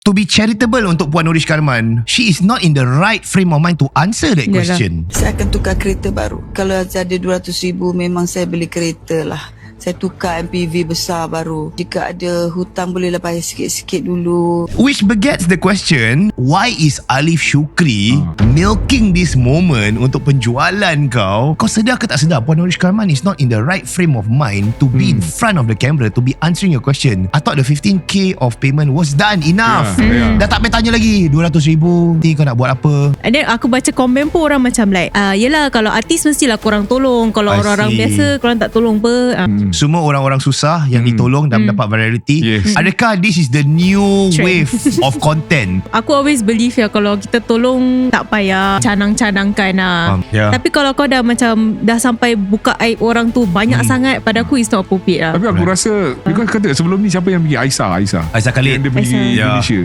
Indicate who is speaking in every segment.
Speaker 1: to be charitable untuk Puan Nurish Karman, she is not in the right frame of mind to answer that question.
Speaker 2: Saya akan tukar kereta baru. Kalau ada 200,000 memang saya beli kereta lah. Saya tukar MPV besar baru. Jika ada hutang bolehlah bayar sikit-sikit dulu.
Speaker 1: Which begets the question, why is Alif Shukri milking this moment untuk penjualan kau? Kau sedar ke tak sedar Puan Nurish Karman is not in the right frame of mind to be in front of the camera, to be answering your question. I thought the 15k of payment was done enough. Dah tak payah tanya lagi 200,000 ni kau nak buat apa.
Speaker 3: And then aku baca komen pun orang macam like yelah kalau artis mestilah korang tolong. Kalau orang-orang biasa korang tak tolong apa.
Speaker 1: Semua orang-orang susah yang ditolong dan mendapat virality. Adakah this is the new wave of content?
Speaker 3: Aku always believe kalau kita tolong tak payah canang-canangkan lah. Tapi kalau kau dah macam dah sampai buka aib orang tu banyak sangat, pada aku it's not appropriate lah.
Speaker 4: Tapi aku rasa kau kata sebelum ni siapa yang pergi Aisyah
Speaker 1: Khalid
Speaker 4: yang dia pergi Indonesia.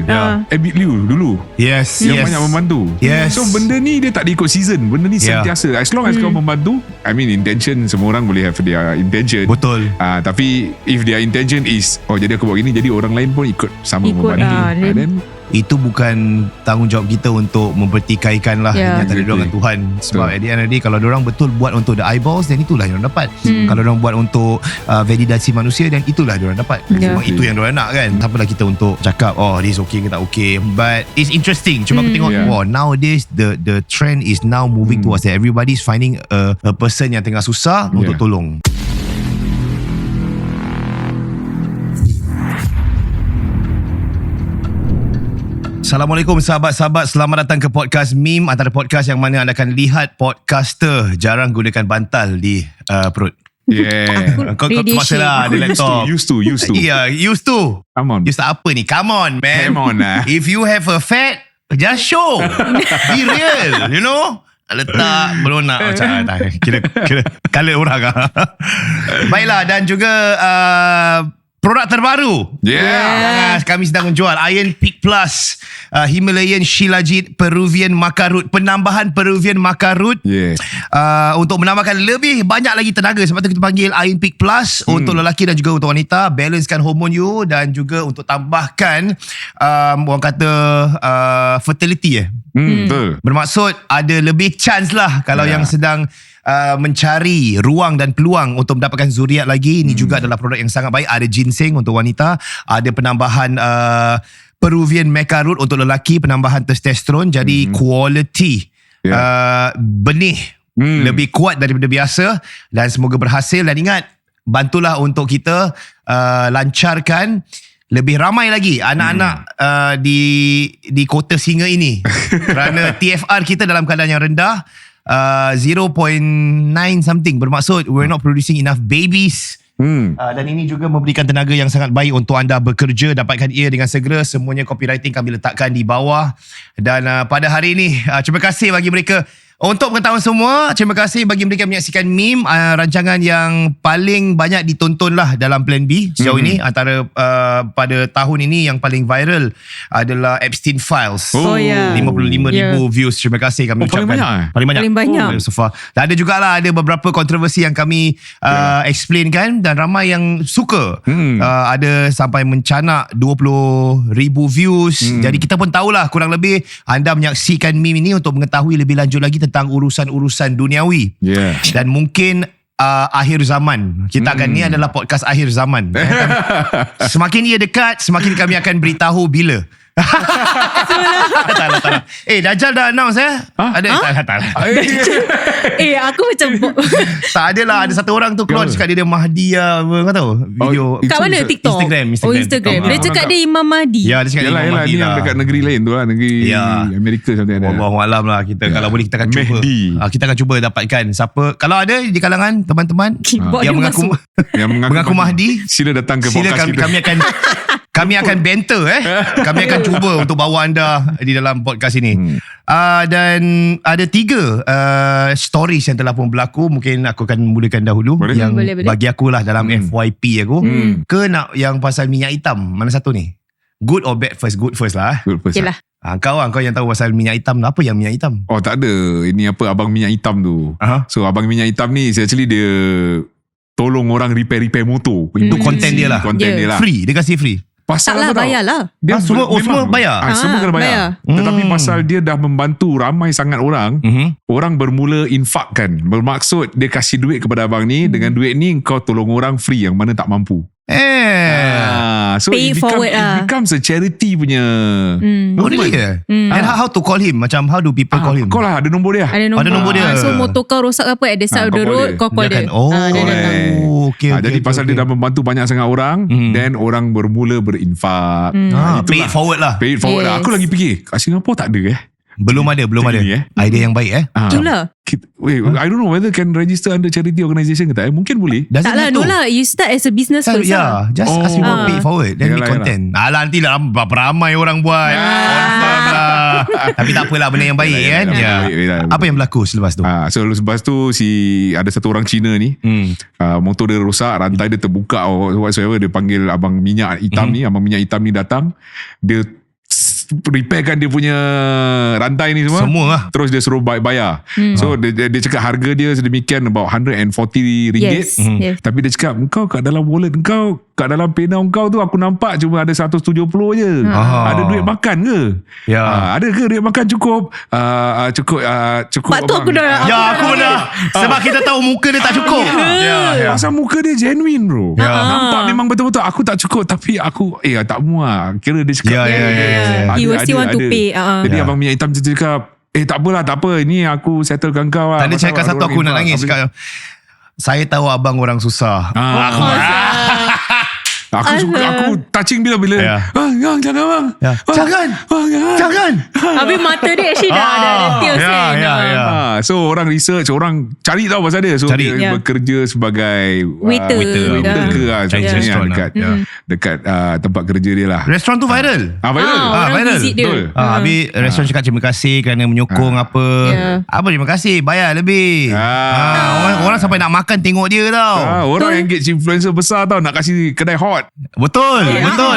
Speaker 4: Abid Liu dulu yang banyak membantu. So benda ni dia tak diikut season. Benda ni sentiasa. As long as kau membantu, I mean intention, semua orang boleh have their intention.
Speaker 1: Betul.
Speaker 4: Tapi if their intention is jadi aku buat gini, jadi orang lain pun ikut sama membantu. Then
Speaker 1: itu bukan tanggungjawab kita untuk mempertikaikan lah antara diorang dengan Tuhan. Sebab at the end of the day, kalau diorang betul buat untuk the eyeballs, then itulah diorang dapat. Kalau diorang buat untuk validasi manusia, then itulah diorang dapat. Memang itu yang diorang nak kan. Tak apalah kita untuk cakap this okay ke tak okay. But it's interesting. Cuma aku tengok nowadays the trend is now moving towards that everybody's finding a person yang tengah susah untuk tolong. Assalamualaikum sahabat-sahabat, selamat datang ke podcast Meme, antara podcast yang mana anda akan lihat podcaster jarang gunakan bantal di perut. Kau terpaksa lah ada laptop.
Speaker 4: Used to
Speaker 1: Yeah, used to.
Speaker 4: Come on.
Speaker 1: Used to apa ni? Come on man.
Speaker 4: Come on lah.
Speaker 1: If you have a fat, just show. Be real, you know. Letak melunak macam kira color orang lah. Baiklah, dan juga produk terbaru. Kami sedang menjual Iron Peak Plus, Himalayan Shilajit Peruvian Maca Root, penambahan Peruvian Maca Root, untuk menambahkan lebih banyak lagi tenaga. Sebab tu kita panggil Iron Peak Plus untuk lelaki dan juga untuk wanita. Balancekan hormon you dan juga untuk tambahkan orang kata fertility
Speaker 4: betul.
Speaker 1: Bermaksud ada lebih chance lah kalau yang sedang mencari ruang dan peluang untuk mendapatkan zuriat lagi. Ini juga adalah produk yang sangat baik. Ada ginseng untuk wanita, ada penambahan Peruvian Maca Root untuk lelaki, penambahan testosteron. Jadi quality benih lebih kuat daripada biasa, dan semoga berhasil. Dan ingat, bantulah untuk kita lancarkan lebih ramai lagi anak-anak di kota Singa ini. Kerana TFR kita dalam keadaan yang rendah, 0.9 something, bermaksud we're not producing enough babies. Dan ini juga memberikan tenaga yang sangat baik untuk anda bekerja. Dapatkan ia dengan segera. Semuanya copywriting kami letakkan di bawah. Dan pada hari ini, terima kasih bagi mereka. Untuk pengetahuan semua, terima kasih bagi mereka menyaksikan Meme, rancangan yang paling banyak ditonton lah dalam Plan B sejauh ini. Antara pada tahun ini yang paling viral adalah Epstein Files. 55,000 views. Terima kasih kami ucapkan. Paling banyak so far. Dan ada jugalah ada beberapa kontroversi yang kami explain kan, dan ramai yang suka. Ada sampai mencanak 20,000 views. Jadi kita pun tahulah kurang lebih anda menyaksikan Meme ini untuk mengetahui lebih lanjut lagi tentang urusan-urusan duniawi. Dan mungkin akhir zaman. Kita akan, ni adalah podcast akhir zaman. Semakin ia dekat, semakin kami akan beritahu bila. tak. Dajjal dah announce Ada tak.
Speaker 3: Aku macam
Speaker 1: tak adalah. Ada satu orang tu keluar cakap dia Mahdi kau tahu video
Speaker 3: kat mana? TikTok? Instagram. Dia cakap dia Imam Mahdi.
Speaker 1: Ya, dia cakap Imam Mahdi
Speaker 4: ni yang dekat negeri lain tu lah, negeri Amerika something ada.
Speaker 1: Wallahualam lah. Kita kalau boleh kita akan cuba. Kita akan cuba dapatkan siapa, kalau ada di kalangan teman-teman yang mengaku Mahdi,
Speaker 4: sila datang ke podcast kita.
Speaker 1: Kami akan banter Kami akan cuba untuk bawa anda di dalam podcast ini. Dan ada 3 stories yang telah pun berlaku. Mungkin aku akan mulakan dahulu. Yang boleh. Bagi akulah dalam FYP aku. Ke nak yang pasal minyak hitam? Mana satu ni? Good or bad first? Good first lah.
Speaker 4: Good first lah.
Speaker 1: Kau yang tahu pasal minyak hitam. Apa yang minyak hitam?
Speaker 4: Tak ada. Ini apa abang minyak hitam tu. So abang minyak hitam ni actually dia tolong orang repair motor.
Speaker 1: Itu konten dia lah.
Speaker 4: Konten dia lah.
Speaker 1: Free. Dia kasih free.
Speaker 4: Pasal
Speaker 3: Taklah
Speaker 4: apa tau?
Speaker 3: bayar lah.
Speaker 4: Dia
Speaker 1: semua bayar?
Speaker 4: Semua kena bayar. Tetapi pasal dia dah membantu ramai sangat orang, orang bermula infakkan. Bermaksud dia kasih duit kepada abang ni, dengan duit ni kau tolong orang free yang mana tak mampu. So
Speaker 3: Pay it forward
Speaker 4: it becomes a charity punya.
Speaker 1: Oh really? And how to call him? Macam how do people call him?
Speaker 4: Call lah, ada nombor dia.
Speaker 3: Ada
Speaker 1: nombor dia.
Speaker 3: So motor kau rosak apa at the side of
Speaker 4: kau
Speaker 3: the
Speaker 4: call
Speaker 3: road,
Speaker 4: dia.
Speaker 3: kau call dia. Dia datang.
Speaker 1: Okay,
Speaker 4: Jadi pasal dia dah membantu banyak sangat orang, then orang bermula berinfak.
Speaker 1: Pay it forward lah.
Speaker 4: Pay it forward lah.
Speaker 3: Yes.
Speaker 4: Aku lagi fikir kat Singapore tak ada
Speaker 1: Belum ada
Speaker 4: Macam ni,
Speaker 1: Idea yang baik
Speaker 3: Itulah.
Speaker 4: Wait, I don't know whether can register under charity organisation ke tak. Mungkin boleh.
Speaker 1: Doesn't
Speaker 3: Taklah,
Speaker 1: have
Speaker 3: no
Speaker 1: to.
Speaker 3: lah. You start as a business first lah.
Speaker 1: Just ask people pay it forward. Then we
Speaker 4: Yalah,
Speaker 1: content. Alah nanti lah berapa ramai orang buat. Confirm lah. Tapi tak apalah, benda yang baik kan. Apa yang berlaku selepas tu?
Speaker 4: So lepas tu ada satu orang Cina ni, motor dia rosak, rantai dia terbuka or whatsoever, dia panggil abang minyak hitam ni, abang minyak hitam ni datang, dia repairkan dia punya rantai ni semua
Speaker 1: lah.
Speaker 4: Terus dia suruh bayar. So dia cakap harga dia sedemikian about RM140.
Speaker 3: Yes.
Speaker 4: Tapi dia cakap, engkau kat dalam wallet engkau, kat dalam pena engkau tu aku nampak cuma ada 170 je. Ada duit makan ke? Ada ke duit makan cukup? Cukup.
Speaker 3: Sebab tu aku dah
Speaker 1: Aku benar. Sebab kita tahu muka dia tak cukup.
Speaker 4: Pasal muka dia genuine bro. Nampak memang betul-betul aku tak cukup, tapi aku tak muak. Kira dia cakap
Speaker 3: He will still want to pay.
Speaker 4: Jadi abang minyak hitam cakap, tak apalah, tak apa, ini aku settlekan kau lah.
Speaker 1: Tadi cakap satu aku nak nangis. Cakap, saya tahu abang orang susah.
Speaker 4: Aku touching bila jangan bang. Jangan.
Speaker 3: Habis mata dia actually dah ada tears kan.
Speaker 4: So orang research, orang cari tahu pasal dia. So dia bekerja sebagai
Speaker 3: waiter
Speaker 4: ke
Speaker 1: restaurant
Speaker 4: dekat tempat kerja dia lah.
Speaker 1: Restoran tu viral.
Speaker 3: Viral. Visit dia.
Speaker 1: Habis restoran cakap terima kasih kerana menyokong apa. Apa terima kasih, bayar lebih. Orang sampai nak makan tengok dia tau.
Speaker 4: Orang engage influencer besar tau, nak kasih kedai hot.
Speaker 1: Betul. Betul.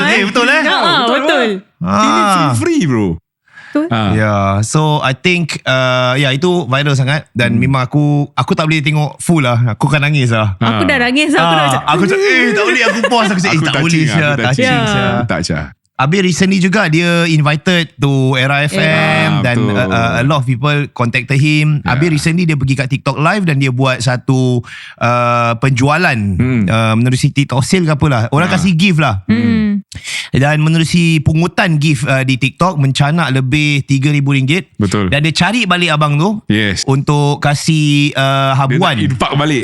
Speaker 4: Ini free bro.
Speaker 1: So I think itu viral sangat. Dan memang aku tak boleh tengok full lah. Aku akan nangis lah.
Speaker 3: Aku dah nangis.
Speaker 1: Aku cakap tak boleh. Aku pause. Aku cakap tak boleh. Touching. Habis recently juga dia invited to Era FM dan a lot of people contacted him. Habis recently dia pergi kat TikTok live dan dia buat satu penjualan menerusi TikTok sale ke apalah. Orang kasih gift lah. Dan menerusi pungutan gift di TikTok mencanak lebih RM3,000.
Speaker 4: Betul.
Speaker 1: Dan dia cari balik abang tu untuk kasih habuan.
Speaker 4: Dia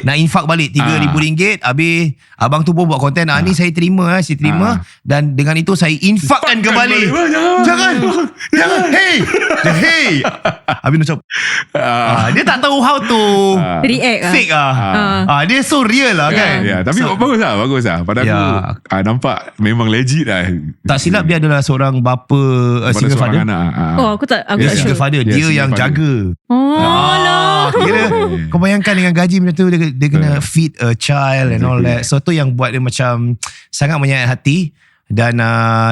Speaker 4: nak infak balik.
Speaker 1: RM3,000. Habis abang tu pun buat konten. Ni saya terima. Dan dengan itu saya infakkan kembali. Jangan. Hey. Habis macam dia tak tahu how to
Speaker 3: react
Speaker 1: fake dia so real lah kan.
Speaker 4: Tapi bagus lah. Pada aku nampak memang legit lah.
Speaker 1: Tak silap dia adalah seorang bapa, single father.
Speaker 3: Aku tak
Speaker 1: single father. Dia yang jaga. Kira kau bayangkan dengan gaji macam tu, dia kena feed a child and all that. So tu yang buat dia macam sangat menyayat hati. Dan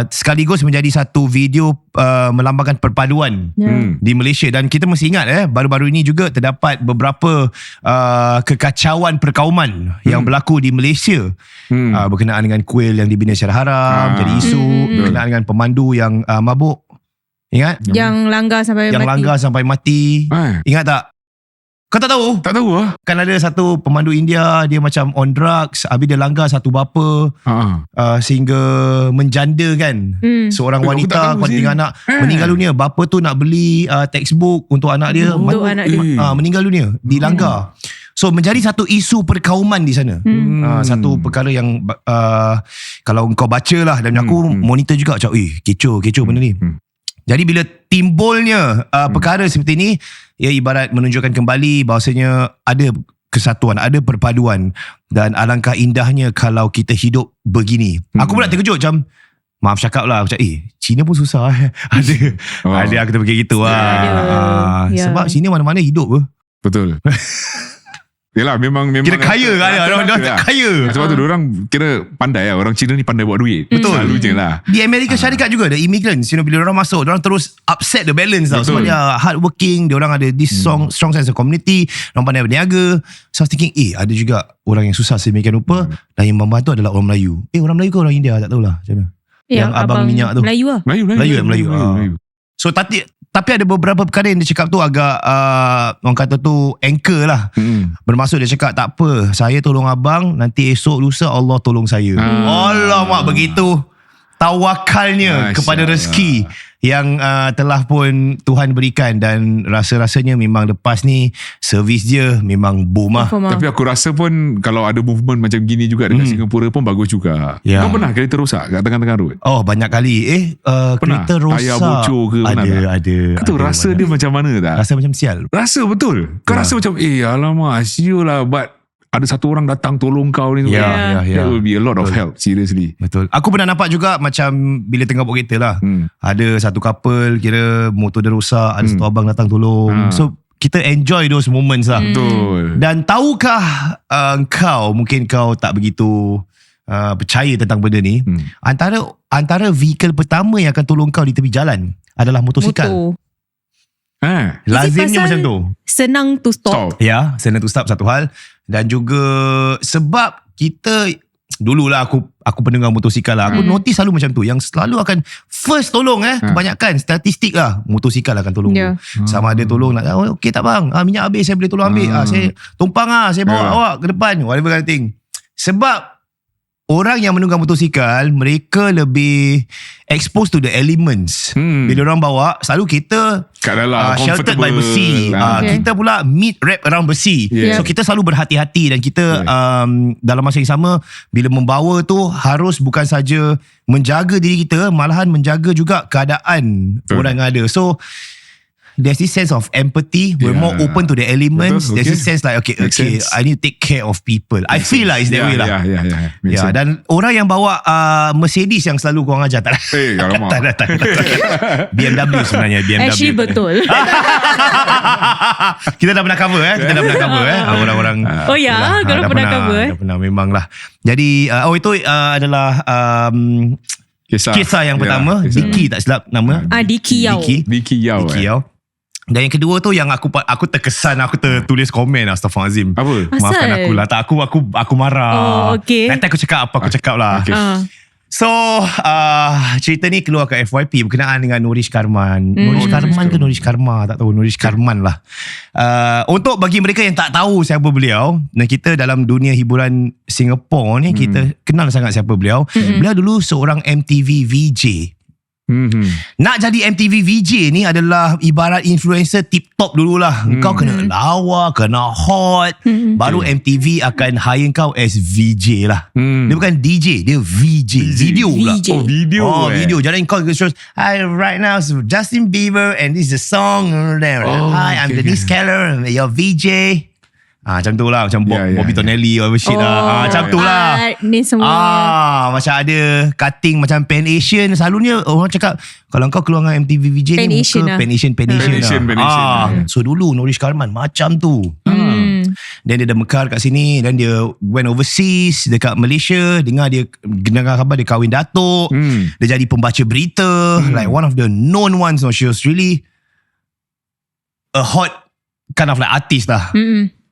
Speaker 1: sekaligus menjadi satu video melambangkan perpaduan di Malaysia. Dan kita mesti ingat baru-baru ini juga terdapat beberapa kekacauan perkauman yang berlaku di Malaysia berkenaan dengan kuil yang dibina secara haram, jadi isu berkenaan dengan pemandu yang mabuk. Ingat?
Speaker 3: Yang langgar sampai mati.
Speaker 1: Ingat tak? Kau tak tahu?
Speaker 4: Tak tahu lah.
Speaker 1: Kan ada satu pemandu India, dia macam on drugs, habis dia langgar satu bapa sehingga menjanda kan. Seorang wanita kuat tinggal anak meninggal dunia. Bapa tu nak beli textbook untuk anak dia, meninggal dunia, dilanggar. So menjadi satu isu perkauman di sana. Satu perkara yang kalau kau baca lah, dan aku monitor juga macam kecoh benda ni. Jadi bila timbulnya perkara seperti ni, ia ibarat menunjukkan kembali bahawasanya ada kesatuan, ada perpaduan. Dan alangkah indahnya kalau kita hidup begini. Aku pula terkejut macam, maaf cakap lah, macam Cina pun susah ada aku terfikir gitu lah. Sebab sini mana-mana hidup ke.
Speaker 4: Betul. Yelah memang
Speaker 1: kira kaya kan. Orang kaya.
Speaker 4: Sebab tu diorang kira pandai lah. Orang Cina ni pandai buat duit.
Speaker 1: Betul.
Speaker 4: Selalunya lah.
Speaker 1: Di Amerika Syarikat juga, the immigrants, bila diorang masuk, diorang terus upset the balance tau. Sebab dia hard working, diorang ada this strong sense of community, diorang pandai berniaga. So I was thinking ada juga orang yang susah sedemikian rupa, dan yang membantu adalah orang Melayu. Orang Melayu ke orang India, tak tahulah macam mana. Yang abang minyak tu.
Speaker 3: Melayu lah.
Speaker 1: Melayu. So tapi ada beberapa perkara yang dia cakap tu agak orang kata tu anchor lah. Bermaksud dia cakap tak apa, saya tolong abang, nanti esok lusa Allah tolong saya. Alamak, begitu tawakalnya kepada rezeki yang telah pun Tuhan berikan, dan rasa-rasanya memang lepas ni servis dia memang boom lah.
Speaker 4: Tapi aku rasa pun kalau ada movement macam gini juga dekat Singapura pun bagus juga. Kau pernah kereta rosak kat tengah-tengah road?
Speaker 1: Oh, banyak kali. Kereta rosak.
Speaker 4: Tayar bocor ke?
Speaker 1: Ada.
Speaker 4: Kau rasa dia macam mana tak?
Speaker 1: Rasa macam sial.
Speaker 4: Rasa betul. Kau rasa macam alamak, siul lah, but ada satu orang datang tolong kau ni. That will be a lot of help, seriously.
Speaker 1: Betul. Aku pernah nampak juga macam bila tengah bawa kereta lah. Ada satu couple, kira motor dia rosak, ada satu abang datang tolong. So kita enjoy those moments lah.
Speaker 4: Betul.
Speaker 1: Dan tahukah mungkin kau tak begitu percaya tentang benda ni, antara vehicle pertama yang akan tolong kau di tepi jalan adalah motosikal. Lazimnya macam tu.
Speaker 3: Senang to stop.
Speaker 1: Ya, senang to stop satu hal. Dan juga sebab kita dululah aku pendengar motosikal lah. Aku notice selalu macam tu, yang selalu akan first tolong kebanyakan statistik lah, motosikal akan tolong. Sama ada tolong nak okey tak bang, minyak habis saya boleh tolong ambil. Saya tumpang saya bawa awak ke depan, whatever kind of thing. Sebab orang yang menunggang motosikal, mereka lebih exposed to the elements. Bila orang bawa, selalu kita sheltered by besi. Kita pula meat wrap around besi. So kita selalu berhati-hati, dan kita dalam masa yang sama, bila membawa tu harus bukan saja menjaga diri kita, malahan menjaga juga keadaan orang yang ada. So there's this sense of empathy. We're more open to the elements. There's this sense like okay, I need to take care of people. I feel like it's that way lah. Dan orang yang bawa Mercedes yang selalu korang ajar tak tak. BMW sebenarnya, BMW.
Speaker 3: Actually betul.
Speaker 1: Kita dah pernah cover orang-orang.
Speaker 3: Oh ya, kalau pernah cover
Speaker 1: dah pernah, memang lah. Jadi itu adalah kisah yang pertama. Diki tak silap nama.
Speaker 3: Diki Yao.
Speaker 1: Dan yang kedua tu yang aku terkesan, aku tertulis komen Astaghfirullahalazim.
Speaker 4: Apa?
Speaker 1: Maafkan aku lah. Tak, aku marah. Nanti aku cakap apa aku cakap lah. So cerita ni keluar ke FYP berkenaan dengan Nurish Karman. Nurish Karman ke Nurish Karma, tak tahu. Nurish Karman lah. Untuk bagi mereka yang tak tahu siapa beliau, dan kita dalam dunia hiburan Singapura ni, kita kenal sangat siapa beliau. Beliau dulu seorang MTV VJ. Nak jadi MTV VJ ni adalah ibarat influencer tip top dululah. Kau kena lawa, kena hot, baru MTV akan hire kau as VJ lah. Dia bukan DJ, dia VJ. Video pula. Video. Jadi kau terus, hi, right now Justin Bieber and this is the song. Hi, I'm Denise Keller, your VJ. Macam tu lah. Macam Bobby Tonelli or shit lah. Macam tu lah.
Speaker 3: Ni semua.
Speaker 1: Macam ada cutting macam Pan Asian. Selalunya orang cakap, kalau kau keluar dengan MTV VJ
Speaker 3: Pan
Speaker 1: ni,
Speaker 3: Asian
Speaker 1: muka Pan Asian lah. So dulu Nurish Karman macam tu. Dan dia dah mekar kat sini, dan dia went overseas dekat Malaysia. Dengar khabar dia kahwin datuk. Dia jadi pembaca berita, like one of the known ones. She was really a hot kind of like artist lah.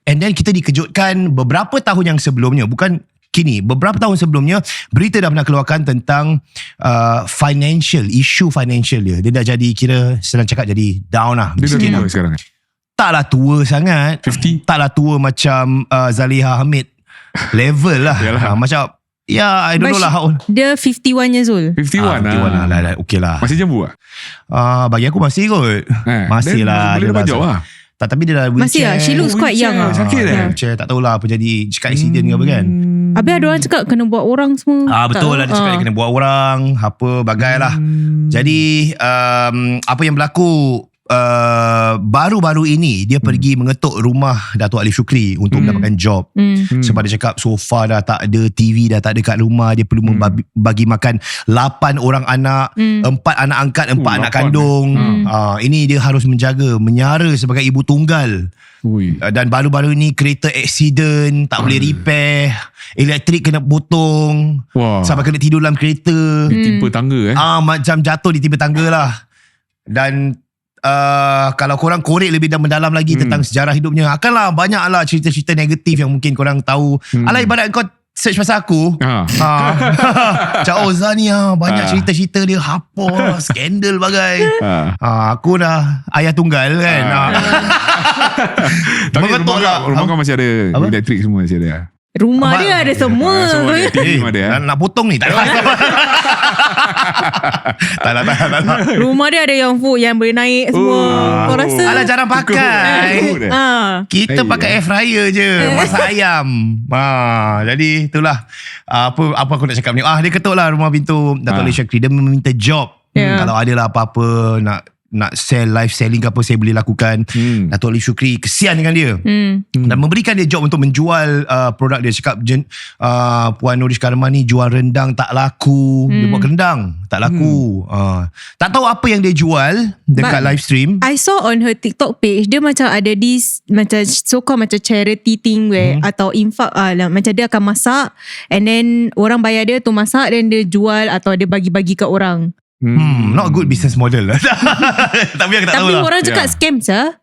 Speaker 1: And then kita dikejutkan beberapa tahun yang sebelumnya, bukan kini, beberapa tahun sebelumnya, berita dah pernah keluarkan tentang issue financial dia. Dia dah jadi, kira senang cakap, jadi down lah.
Speaker 4: Dia dah tua sekarang.
Speaker 1: Taklah tua sangat.
Speaker 4: 50?
Speaker 1: Taklah tua macam Zaliha Hamid level lah. Macam, I don't know lah how old.
Speaker 3: Dia 51 years old.
Speaker 4: 51
Speaker 1: lah. Okay lah.
Speaker 4: Masih jambu lah?
Speaker 1: Bagi aku masih kot. Masih lah.
Speaker 4: Boleh dapat job lah.
Speaker 1: Tapi dia dah
Speaker 3: masih lah. She looks quite young lah.
Speaker 4: Sakit
Speaker 1: wheelchair, tak tahulah apa jadi. Cakap accident ke apa kan.
Speaker 3: Habis ada orang cakap kena buat orang semua.
Speaker 1: Betul lah, dia cakap dia kena buat orang, apa bagai lah. Jadi apa yang berlaku, baru-baru ini dia pergi mengetuk rumah Datuk Alif Shukri untuk mendapatkan job. Sebab dia cakap so far dah tak ada TV, dah tak ada kat rumah. Dia perlu bagi makan 8 orang anak, 4 anak angkat, 4 anak kandung. Ini dia harus menjaga, menyara sebagai ibu tunggal. Dan baru-baru ni kereta accident, tak boleh repair, elektrik kena potong, sampai kena tidur dalam kereta,
Speaker 4: ditimpa tangga
Speaker 1: macam jatuh ditimpa tangga lah. Dan kalau korang korek lebih mendalam lagi tentang sejarah hidupnya, akanlah banyaklah cerita-cerita negatif yang mungkin korang tahu. Alah, ibarat kau search pasal aku. Macam Zani banyak cerita-cerita dia apa skandal bagai. Aku dah ayah tunggal kan.
Speaker 4: Tapi rumah kau masih ada elektrik semua masih ada.
Speaker 3: Rumah dia ada semua.
Speaker 1: Nak potong ni tak tak.
Speaker 3: Rumah dia ada yang boleh naik semua. Kau rasa?
Speaker 1: Alah jarang pakai. Kita pakai air fryer je masak ayam. Jadi itulah apa aku nak cakap ni. Dia ketuk lah rumah pintu Dato' Ali Syakri. Dia meminta job. Kalau ada lah apa-apa nak sell, live selling ke apa, saya boleh lakukan. Dato' Ali Syukri kesian dengan dia dan memberikan dia job untuk menjual produk dia. Cakap Puan Norish Karman ni jual rendang tak laku. Dia buat rendang tak laku. Tak tahu apa yang dia jual dekat live stream.
Speaker 3: I saw on her TikTok page, dia macam ada this macam so-called macam charity thing where atau infak macam dia akan masak and then orang bayar dia tu masak dan dia jual atau dia bagi-bagi kat orang.
Speaker 1: Not good business model lah. Tapi aku tak tahu lah.
Speaker 3: Tapi orang cakap scam sah.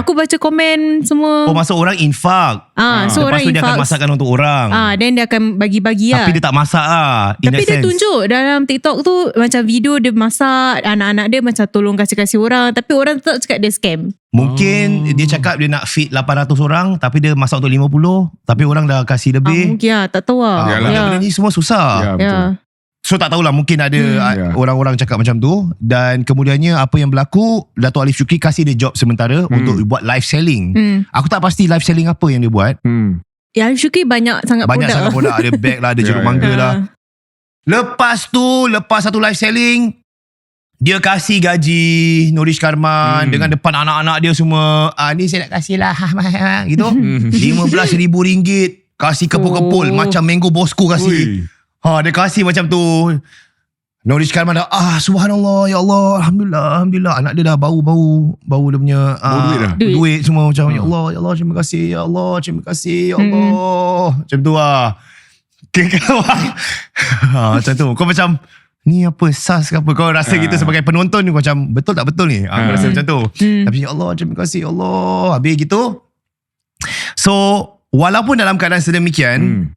Speaker 3: Aku baca komen semua.
Speaker 1: Maksud orang infak.
Speaker 3: So orang
Speaker 1: lepas tu dia akan
Speaker 3: infak.
Speaker 1: masakkan untuk orang.
Speaker 3: Then dia akan bagi-bagi lah.
Speaker 1: Tapi dia tak masak lah.
Speaker 3: Tapi dia tunjuk dalam TikTok tu macam video dia masak, anak-anak dia macam tolong kasih-kasih orang. Tapi orang tetap cakap dia scam.
Speaker 1: Mungkin dia cakap dia nak feed 800 orang tapi dia masak untuk 50, tapi orang dah kasih lebih.
Speaker 3: Mungkin lah, tak tahu lah.
Speaker 1: Benda ni semua susah.
Speaker 4: Betul.
Speaker 1: So tak tahulah, mungkin ada orang-orang cakap macam tu. Dan kemudiannya apa yang berlaku, Dato' Ali Syukri kasih dia job sementara untuk buat live selling. Aku tak pasti live selling apa yang dia buat.
Speaker 3: Ya, Ali Syukri banyak sangat
Speaker 1: produk. Ada bag lah, ada jeruk mangga lah. Lepas satu live selling, dia kasih gaji Norish Karman dengan depan anak-anak dia semua. Ni saya nak kasih lah gitu. RM15,000 kasih kepul-kepul macam Mango Bosco kasih. Dia kasih macam tu. Norish Karman dah subhanallah, ya Allah, alhamdulillah. Anak dia dah bau dia punya duit semua macam ya Allah, terima kasih, ya Allah, terima kasih, ya Allah. Macam tu lah. Macam tu. Kau macam ni apa sas ke apa, kau rasa kita sebagai penonton ni kau macam betul tak betul ni. Kau rasa macam tu. Tapi ya Allah, terima kasih, ya Allah. Habis gitu. So walaupun dalam keadaan sedemikian,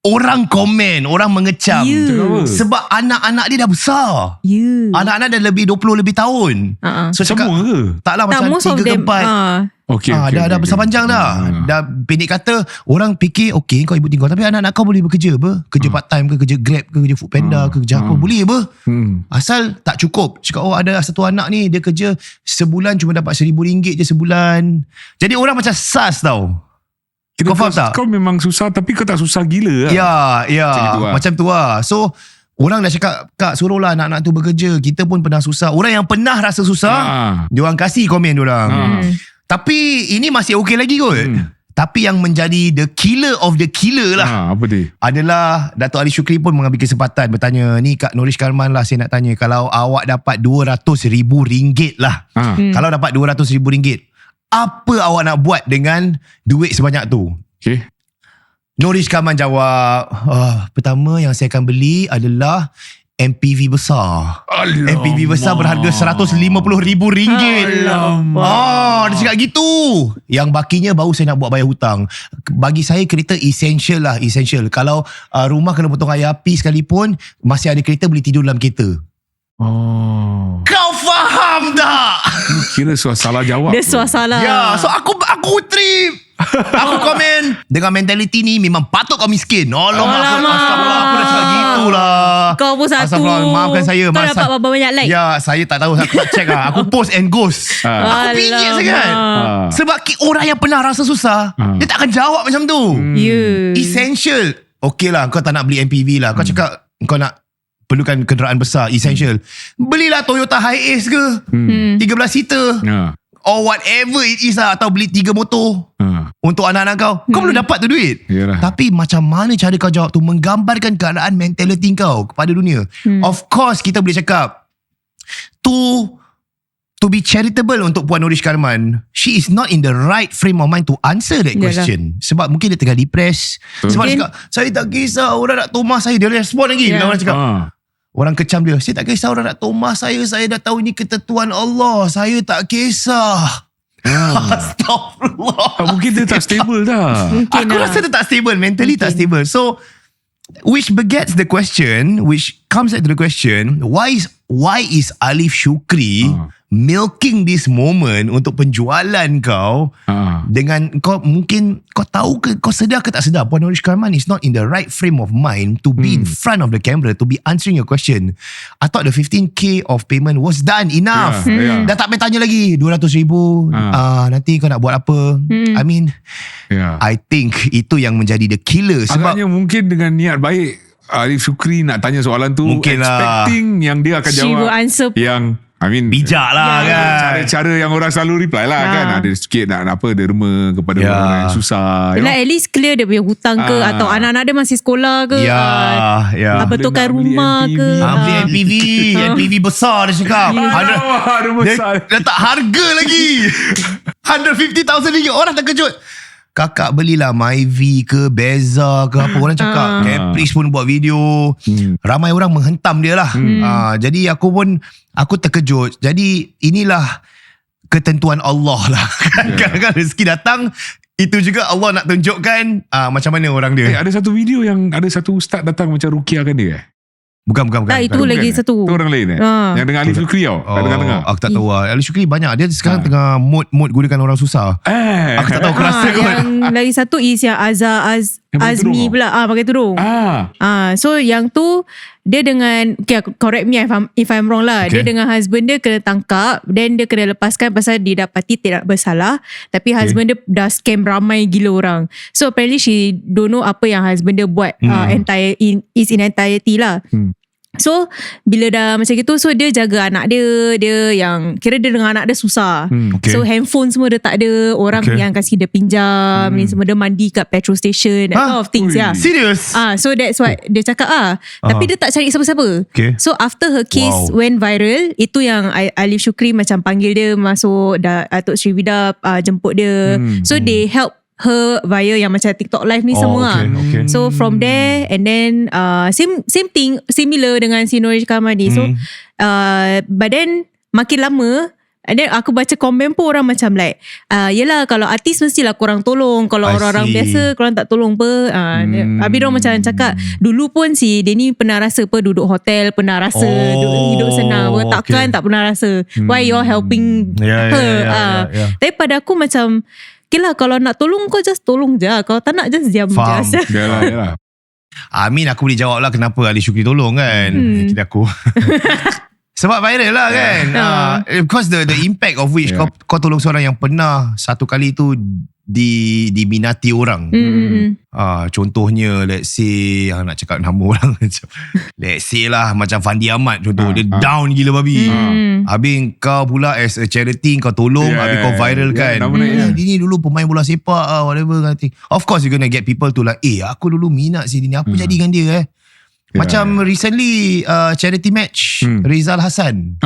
Speaker 1: orang komen, orang mengecam. Sebab anak-anak dia dah besar. Anak-anak dah lebih 20 lebih tahun. So cakap,
Speaker 4: semua ke?
Speaker 1: Taklah macam 3 ke 4. Dah besar panjang dah. Dah pendek kata, orang fikir okay kau ibu tinggal, tapi anak-anak kau boleh bekerja apa? Kerja part time ke, kerja Grab ke, kerja Foodpanda ke, kerja apa, boleh apa? Asal tak cukup. Cakap ada satu anak ni dia kerja sebulan cuma dapat RM1,000 je sebulan. Jadi orang macam sas tau. Kau faham tak?
Speaker 4: Kau memang susah tapi kau tak susah gila lah.
Speaker 1: Ya macam tu lah. So orang dah cakap, Kak suruhlah anak-anak tu bekerja. Kita pun pernah susah. Orang yang pernah rasa susah, diorang kasih komen diorang. Tapi ini masih okey lagi kot. Tapi yang menjadi the killer of the killer lah,
Speaker 4: apa dia?
Speaker 1: Adalah Dato' Ali Syukri pun mengambil kesempatan bertanya, ni Kak Norish Karman lah, saya nak tanya, kalau awak dapat RM200,000 lah, kalau dapat RM200,000, apa awak nak buat dengan duit sebanyak tu?
Speaker 4: Okay.
Speaker 1: Norish Karman jawab, pertama yang saya akan beli adalah MPV besar.
Speaker 4: Alamak.
Speaker 1: MPV besar berharga RM150,000. Dia cakap gitu. Yang bakinya baru saya nak buat bayar hutang. Bagi saya kereta essential lah, essential. Kalau rumah kena potong air api sekalipun, masih ada kereta, boleh tidur dalam kereta. Kau faham tak?
Speaker 4: Kira salah jawab.
Speaker 3: Dia salah.
Speaker 1: Ya, so aku trip. Aku komen, dengan mentaliti ni memang patut kau miskin. Astagfirullah, aku dah cakap gitulah.
Speaker 3: Kau pun satu.
Speaker 1: Astagfirullah, maafkan saya.
Speaker 3: Kau dapat berapa banyak like?
Speaker 1: Ya, saya tak tahu, aku tak check lah. Aku post and ghost. Aku pingit sangat. Sebab orang yang pernah rasa susah, dia tak akan jawab macam tu. Essential. Okey lah, kau tak nak beli MPV lah. Kau cakap kau nak perlukan kenderaan besar, essential. Belilah Toyota Hiace ke, 13 seater, or whatever it is lah. Atau beli 3 motor untuk anak-anak kau. Kau belum dapat tu duit.
Speaker 4: Yalah.
Speaker 1: Tapi macam mana cara kau jawab tu menggambarkan keadaan mentality kau kepada dunia. Of course kita boleh cakap to be charitable untuk Puan Norish Karman, she is not in the right frame of mind to answer that question. Sebab mungkin dia tengah depressed. Sebab dia cakap, saya tak kisah orang nak tomah saya. Dia respon lagi. Bila orang cakap, orang kecam dia, saya tak kisah orang nak tomah saya dah tahu ini ketentuan Allah, saya tak kisah. Astagfirullah.
Speaker 4: Mungkin dia tak stable dah.
Speaker 3: Mungkin
Speaker 1: Aku rasa dia tak stable, mentally tak stable. So which begets the question, which comes at the question, why is Alif Shukri milking this moment untuk penjualan kau dengan kau mungkin kau tahu ke, kau sedar ke tak sedar, Puan Norish Karman is not in the right frame of mind to be in front of the camera to be answering your question. I thought the 15k of payment was done enough.
Speaker 4: Yeah.
Speaker 1: Dah tak payah tanya lagi 200,000 nanti kau nak buat apa. I mean I think itu yang menjadi the killer. Sebab
Speaker 4: Agaknya mungkin dengan niat baik Alif Shukri nak tanya soalan tu,
Speaker 1: Mungkin lah.
Speaker 4: expecting yang dia akan
Speaker 3: She
Speaker 4: jawab
Speaker 3: will answer
Speaker 4: yang
Speaker 1: bijak lah kan.
Speaker 4: cara-cara yang orang selalu reply lah kan. Ada sikit nak apa, derma kepada orang yang susah.
Speaker 3: Yelah, at least clear dia punya hutang ke, atau anak-anak dia masih sekolah ke, betulkan
Speaker 4: Boleh nak beli
Speaker 3: rumah
Speaker 4: MPV.
Speaker 3: ke.
Speaker 1: Beli MPV besar dia cakap.
Speaker 4: Ada besar.
Speaker 1: Dia letak harga lagi. 150,000 ringgit. Orang terkejut. Kakak belilah Myvi ke Beza ke apa. Orang cakap Caprice pun buat video. Ramai orang menghentam dia lah. Jadi aku terkejut. Jadi inilah ketentuan Allah lah. Kadang-kadang rezeki datang, itu juga Allah nak tunjukkan macam mana orang dia.
Speaker 4: Ada satu video yang ada satu ustaz datang macam rukiahkan dia.
Speaker 1: Bukan.
Speaker 3: Tak, itu lagi satu.
Speaker 4: Itu orang lain Yang dengan Alif Shukri tau. Kat tengah-tengah.
Speaker 1: Aku tak tahu lah. Alif Shukri banyak. Dia sekarang tengah mood gunakan orang susah. Aku tak tahu, aku rasa kot.
Speaker 3: Yang lagi satu is yang Azmi pula pakai tudung. So yang tu dia dengan, okay, correct me if I'm wrong lah. Dia dengan husband dia kena tangkap, then dia kena lepaskan pasal didapati tidak bersalah, tapi husband dia dah scam ramai gila orang. So apparently she don't know apa yang husband dia buat in entirety lah. So bila dah macam gitu, so dia jaga anak dia yang kira dia dengan anak dia susah. So handphone semua dia tak ada, orang yang kasih dia pinjam ni semua, dia mandi kat petrol station, that kind of things.
Speaker 1: Serious?
Speaker 3: So that's what dia cakap tapi dia tak cari siapa-siapa. So after her case went viral, itu yang Alif Shukri macam panggil dia masuk, Datuk Sri Vida jemput dia. So they help her via yang macam TikTok live ni semua. So from there, and then same thing, similar dengan si Norish Karman ni. So but then makin lama, and then aku baca komen pun orang macam like, yelah kalau artis mestilah korang tolong, kalau orang-orang biasa korang tak tolong apa. Habis orang macam cakap, dulu pun si dia ni pernah rasa apa, duduk hotel, pernah rasa hidup senang apa, takkan tak pernah rasa. Why you all helping her? Tapi pada aku macam, okay lah, kalau nak tolong kau just tolong je. Kalau tak nak just diam je.
Speaker 4: Yalah.
Speaker 1: Amin, aku boleh jawab lah kenapa Alif Shukri tolong kan. Kira aku. Sebab viral lah kan. Because the impact of which kau tolong seorang yang pernah satu kali tu diminati orang. Contohnya let's say, nak cakap nama orang let's say lah macam Fandi Ahmad contoh, dia down gila babi. Habis kau pula as a charity kau tolong, habis kau viral kan. Dia ni dulu pemain bola sepak whatever kind of thing. Of course you're gonna get people to like, aku dulu minat si dia ni, apa jadikan dia macam recently charity match Rizal Hassan.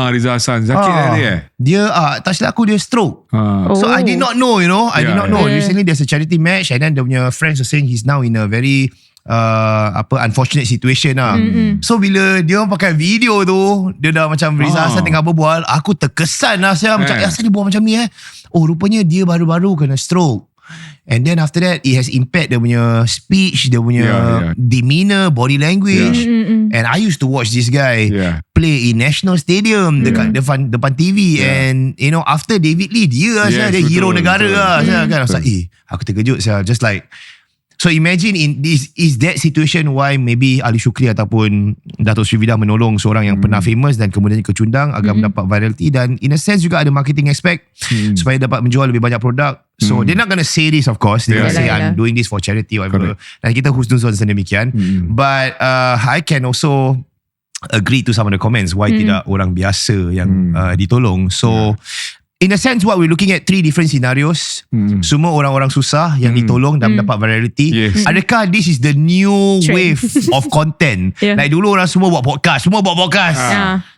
Speaker 4: Rizal Hassan sakit dia.
Speaker 1: Dia tak silap aku dia stroke. So I did not know, I did not know. Recently there's a charity match, and then dia punya friends are saying he's now in a very unfortunate situation lah. So bila dia pakai video tu, dia dah macam Rizal Hassan tengah berbual, aku terkesan lah saya macam asal dia buat macam ni rupanya dia baru-baru kena stroke. And then after that, it has impact dia punya speech, dia punya demeanor, body language. And I used to watch this guy play in National Stadium dekat depan TV. And you know, after David Lee, dia hero negara lah. Kan? Aku terkejut saya. Just like, so imagine is that situation why maybe Alif Shukri ataupun Datuk Sri Vida menolong seorang yang pernah famous dan kemudian kecundang agar mendapat virality, dan in a sense juga ada marketing aspect supaya dapat menjual lebih banyak produk. So they're not gonna say this, of course. They're gonna say I'm doing this for charity or whatever. Dan kita husnuzon sedemikian. But I can also agree to some of the comments why tidak orang biasa yang ditolong. So in a sense, what we're looking at 3 different scenarios. Semua orang-orang susah yang ditolong dan mendapat virality. Adakah this is the new wave of content? Like dulu orang semua buat podcast.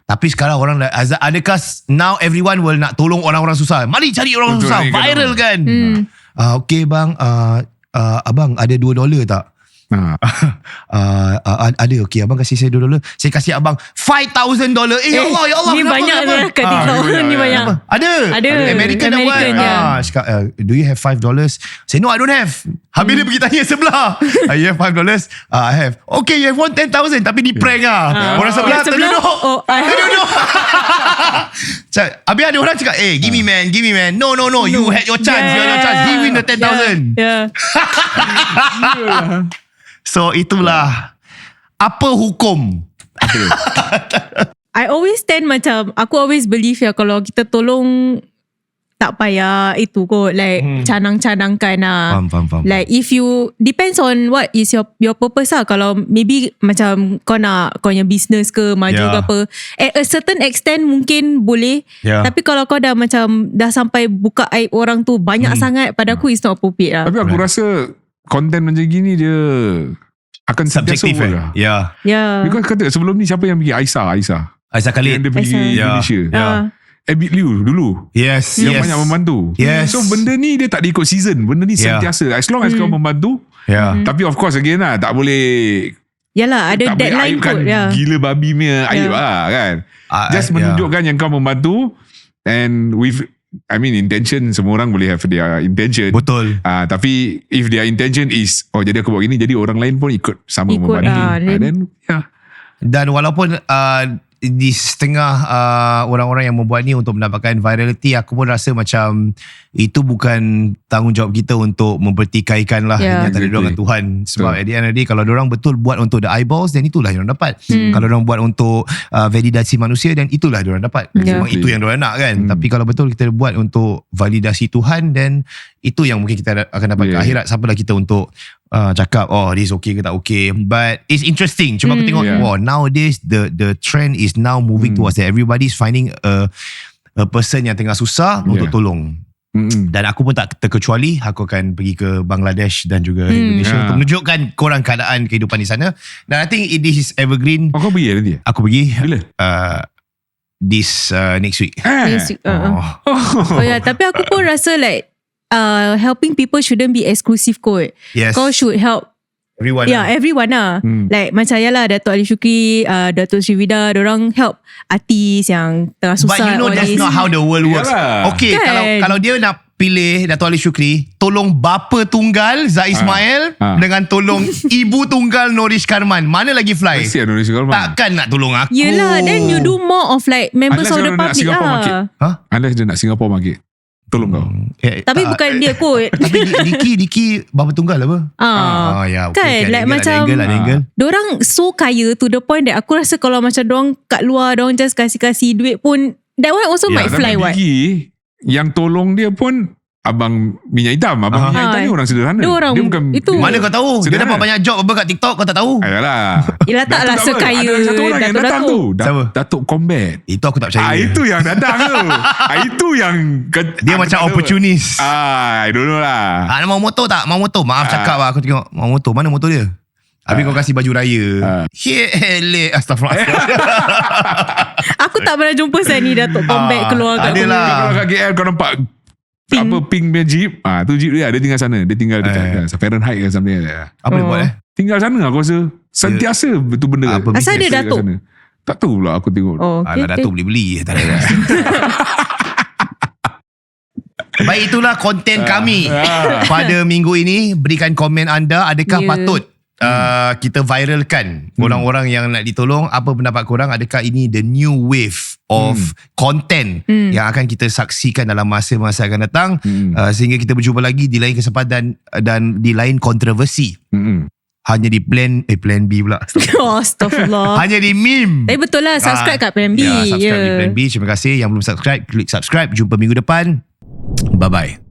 Speaker 1: Tapi sekarang orang adakah now everyone will nak tolong orang-orang susah? Mari cari orang susah, viral kan? Okay bang, abang ada $2 tak? Ada, okay, abang kasih saya $2. Saya kasih abang $5,000. Ya Allah,
Speaker 3: Ni
Speaker 1: kenapa,
Speaker 3: banyak
Speaker 1: kenapa?
Speaker 3: lah kat TikTok. Ni banyak.
Speaker 1: Ada American dah buat.
Speaker 3: ya.
Speaker 1: Cakap, do you have $5? Say no, I don't have. Habis dia pergi tanya sebelah, you have $5? I have. Okay, you have won 10,000. Tapi di prank orang sebelah terduduk. Terduduk. Habis ada orang cakap, give me man. No, you had your chance. You had your chance. Give him the 10,000.
Speaker 3: Yeah.
Speaker 1: So itulah apa hukum.
Speaker 3: I always stand macam, aku always believe kalau kita tolong, tak payah itu kot, like canang-canangkan lah.
Speaker 1: Faham.
Speaker 3: Like if you, depends on what is your purpose lah. Kalau maybe macam kau punya business ke, maju ke apa, at a certain extent mungkin boleh. Tapi kalau kau dah macam dah sampai buka aib orang tu banyak sangat, pada aku it's not appropriate lah.
Speaker 4: Tapi aku rasa konten macam gini dia akan
Speaker 1: Subjektif
Speaker 4: lah.
Speaker 1: Ya.
Speaker 4: Because kata sebelum ni siapa yang pergi Aisyah
Speaker 1: Khalid.
Speaker 4: yang dia pergi Indonesia. Abid Liu dulu.
Speaker 1: Yes.
Speaker 4: Yang banyak membantu.
Speaker 1: Yes.
Speaker 4: So benda ni dia tak diikut season. Benda ni sentiasa. As long as kau membantu. Tapi of course again lah, tak boleh,
Speaker 3: yalah, ada
Speaker 4: tak boleh
Speaker 3: deadline
Speaker 4: aibkan
Speaker 3: kot.
Speaker 4: gila babi punya aib lah kan. Just menunjukkan yang kau membantu. And with, I mean, intention, semua orang boleh have their intention.
Speaker 1: Betul.
Speaker 4: Tapi if their intention is, jadi aku buat gini, jadi orang lain pun ikut sama membantu. Then
Speaker 1: Dan walaupun di setengah orang-orang yang membuat ni untuk mendapatkan virality, aku pun rasa macam itu bukan tanggungjawab kita untuk mempertikaikan lah antara diorang dengan Tuhan. Sebab at the end of the day, kalau diorang betul buat untuk the eyeballs, then itulah yang diorang dapat. Kalau diorang buat untuk validasi manusia, then itulah diorang dapat. Memang itu yang diorang nak kan. Tapi kalau betul kita buat untuk validasi Tuhan, then itu yang mungkin kita akan dapat ke akhirat. Siapalah kita untuk cakap this okay ke tak okay. But it's interesting. Cuma aku tengok nowadays the trend is now moving towards that. Everybody's finding a person yang tengah susah untuk tolong. Dan aku pun tak terkecuali. Aku akan pergi ke Bangladesh dan juga Indonesia untuk menunjukkan korang keadaan kehidupan di sana. Dan I think this is evergreen.
Speaker 4: Kau pergi nanti?
Speaker 1: Aku pergi.
Speaker 4: Bila?
Speaker 1: This next week.
Speaker 3: Next week. Tapi aku pun rasa like helping people shouldn't be exclusive kot.
Speaker 1: Yes.
Speaker 3: Kau should help
Speaker 1: everyone.
Speaker 3: Everyone lah. Like macam Datuk Ali Shukri, Datuk Srivida, diorang help artis yang tengah susah.
Speaker 1: But you know that's not how the world works. Okay,
Speaker 3: Kan?
Speaker 1: kalau dia nak pilih Datuk Ali Shukri, tolong bapa tunggal Zai Ismail dengan tolong ibu tunggal Norish Karman. Mana lagi fly?
Speaker 4: Kesian Norish Karman.
Speaker 1: Takkan nak tolong aku.
Speaker 3: Yelah, then you do more of like members of the public lah.
Speaker 4: Unless dia nak Singapore market, tolong kau.
Speaker 3: Tapi bukan dia kot.
Speaker 1: Tapi Diki bapa tunggal apa? Ya, okay,
Speaker 3: kan, like macam
Speaker 1: angle.
Speaker 3: Dorang so kaya to the point that aku rasa kalau macam dorang kat luar, dorang just kasih duit pun, that one also might fly what.
Speaker 4: Diki yang tolong dia pun abang minyak hitam. Abang minyak hitam ni orang sederhana. Dia bukan
Speaker 3: itu.
Speaker 1: Mana kau tahu? Dia dapat banyak job apa kat TikTok, kau tak tahu?
Speaker 4: Ayalah.
Speaker 3: Yelah, taklah sekaya
Speaker 4: ada satu orang yang datang tu.
Speaker 1: Siapa?
Speaker 4: Datuk Combat.
Speaker 1: Itu aku tak percaya.
Speaker 4: Itu yang datang tu. Itu yang
Speaker 1: dia macam opportunist.
Speaker 4: I don't know lah.
Speaker 1: Mau motor tak? Mau motor? Maaf cakap lah. Aku tengok mau motor. Mana motor dia? Habis kau kasih baju raya. Hele, astagfirullah.
Speaker 3: Aku tak pernah jumpa saya ni Datuk Combat keluar kat
Speaker 4: Kalau kat KL kau nampak pink punya jeep, tu jeep dia tinggal sana. Dia tinggal dekat Fahrenheit ke something.
Speaker 1: Apa dia buat
Speaker 4: tinggal sana aku rasa. Sentiasa betul benda.
Speaker 3: Asal dia Datuk?
Speaker 4: Tak tahu pula aku tengok.
Speaker 1: Alah, Datuk beli-beli. Tak ada. Baik, itulah konten kami pada minggu ini. Berikan komen anda, adakah patut kita viralkan orang-orang yang nak ditolong? Apa pendapat korang? Adakah ini the new wave of content yang akan kita saksikan dalam masa-masa akan datang, sehingga kita berjumpa lagi di lain kesempatan dan di lain kontroversi. Hanya di plan B pula.
Speaker 3: Astagfirullah.
Speaker 1: Hanya di meme.
Speaker 3: Tapi betul lah, subscribe kat Plan B.
Speaker 1: Subscribe di Plan B. Terima kasih yang belum subscribe, klik subscribe. Jumpa minggu depan. Bye-bye.